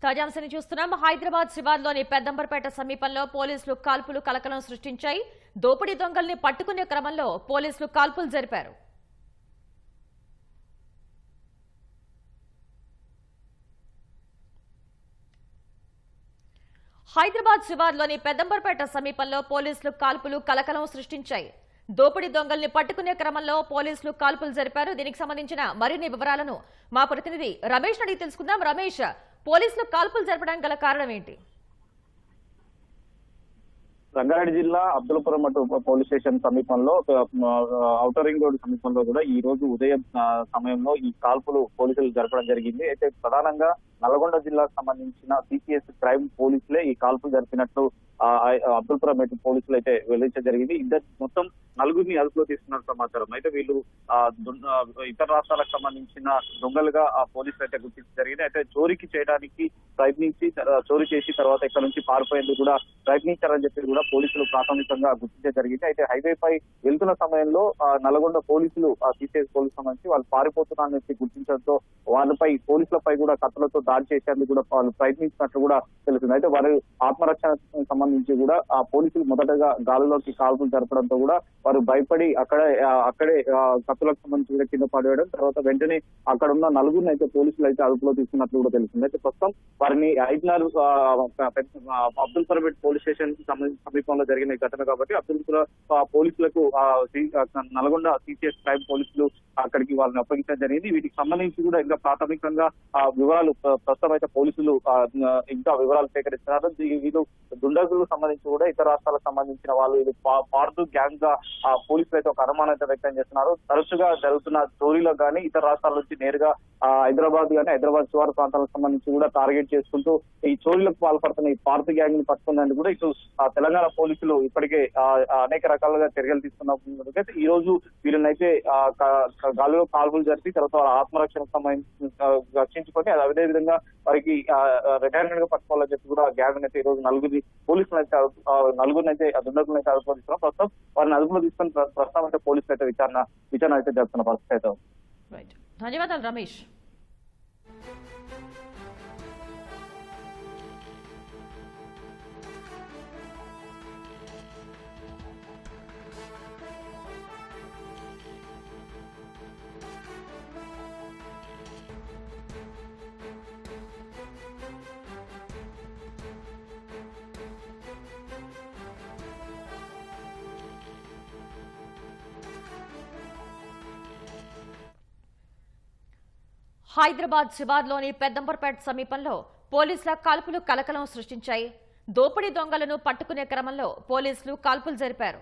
తాజాంశాన్ని చూస్తున్నాం. హైదరాబాద్ శివార్లోని పెద్దంబర్పేట సమీపంలో పోలీసులు కాల్పులు కలకలం సృష్టించాయి. దోపిడీ దొంగల్ని పట్టుకునే క్రమంలో పోలీసులు కాల్పులు జరిపారు. హైదరాబాద్ శివార్లోని పెద్దంబర్పేట సమీపంలో పోలీసులు కాల్పులు కలకలం సృష్టించాయి. దోపిడీ దొంగల్ని పట్టుకునే క్రమంలో పోలీసులు కాల్పులు జరిపారు. దీనికి సంబంధించిన మరిన్ని వివరాలను మా ప్రతినిధి రమేష్ అడిగి తెలుసుకుందాం. రమేష్, పోలీసులు కాల్పులు జరపడానికి గల కారణం ఏంటి? రంగారెడ్డి జిల్లా అబ్దుల్పురం పోలీస్ స్టేషన్ సమీపంలో ఔటర్ రింగ్ రోడ్ సమీపంలో కూడా ఈ రోజు ఉదయం సమయంలో ఈ కాల్పులు పోలీసులు జరపడం జరిగింది. అయితే ప్రధానంగా నల్గొండ జిల్లాకు సంబంధించిన సిపిఎస్ క్రైమ్ పోలీసులే ఈ కాల్పులు జరిపినట్లు అబ్దుల్పురం పోలీసులు అయితే వెల్లడించడం జరిగింది. మొత్తం నలుగురిని అదుపులో తీసుకున్న సమాచారం. అయితే వీళ్ళు ఇతర రాష్ట్రాలకు సంబంధించిన దొంగలుగా పోలీసులు అయితే గుర్తించడం జరిగింది. అయితే చోరీకి చేయడానికి ప్రయత్నించి చోరీ చేసి తర్వాత ఇక్కడ నుంచి పారిపోయేందుకు కూడా ప్రయత్నించారని చెప్పి కూడా పోలీసులు ప్రాథమికంగా గుర్తించడం జరిగింది. అయితే హైవే పై వెళ్తున్న సమయంలో నల్గొండ పోలీసులు సిపిఎస్ పోలీసు సంబంధించి వాళ్ళు పారిపోతున్నారని చెప్పి గుర్తించడంతో వాళ్ళపై పోలీసులపై కూడా కత్తులతో దాడి చేసేందుకు కూడా వాళ్ళు ప్రయత్నించినట్లు కూడా తెలుస్తుంది. అయితే వారి ఆత్మరక్షణకు సంబంధించి కూడా ఆ పోలీసులు మొదటగా గాలిలోకి కాల్పులు జరపడంతో కూడా వారు భయపడి అక్కడే కత్తులకు సంబంధించి కింద పడేయడం, తర్వాత వెంటనే అక్కడ ఉన్న నలుగురిని అయితే పోలీసులు అయితే అదుపులో తీసుకున్నట్లు కూడా తెలుస్తుంది. అయితే ప్రస్తుతం వారిని ఐద్నార్ అబ్దుల్పురం పోలీస్ స్టేషన్ సమీపంలో జరిగిన ఈ ఘటన కాబట్టి అబ్దుల్పురం పోలీసులకు నల్గొండ సిసిఎస్ క్రైమ్ పోలీసులు అక్కడికి వాళ్ళని అప్పగించడం జరిగింది. వీటికి సంబంధించి కూడా ఇంకా ప్రాథమికంగా వివరాలు ప్రస్తుతం అయితే పోలీసులు ఇంకా వివరాలు సేకరిస్తున్నారు. వీళ్ళు దుండగులకు సంబంధించి కూడా ఇతర రాష్ట్రాలకు సంబంధించిన వాళ్ళు ఇది పార్దు గ్యాంగ్ గా పోలీసులు అయితే ఒక అనుమానం అయితే వ్యక్తం చేస్తున్నారు. తరచుగా జరుగుతున్న చోరీలకు కానీ ఇతర రాష్ట్రాల నుంచి నేరుగా హైదరాబాద్ కానీ హైదరాబాద్ శివారు ప్రాంతాలకు సంబంధించి కూడా టార్గెట్ చేసుకుంటూ ఈ చోరీలకు పాల్పడుతున్న ఈ పార్దు గ్యాంగ్ ని పట్టుకునేందుకు కూడా ఇటు తెలంగాణ పోలీసులు ఇప్పటికే అనేక రకాలుగా చర్యలు తీసుకున్నప్పుడు ఈ రోజు వీళ్ళనైతే గాలిలో కాల్పులు జరిపి తర్వాత వాళ్ళ ఆత్మరక్షణకు సంబంధించి రక్షించుకొని అదే విధంగా వారికి రిటైర్మెంట్ గా పట్టుకోవాలని చెప్పి కూడా గ్యాంగ్ అయితే ఈ రోజు పోలీసులు అయితే నలుగురిని అయితే దుండగులను అయితే అదుపులో తీసుకున్నాం. ప్రస్తుతం వారిని అదుపులో తీసుకుని ప్రస్తుతం అయితే పోలీసులు అయితే విచారణ అయితే జరుపుతున్న పరిస్థితి అయితే. ధన్యవాదాలు రమేష్. హైదరాబాద్ శివార్లోని పెద్దంబర్పేట సమీపంలో పోలీసుల కాల్పులు కలకలం సృష్టించాయి. దోపిడీ దొంగలను పట్టుకునే క్రమంలో పోలీసులు కాల్పులు జరిపారు.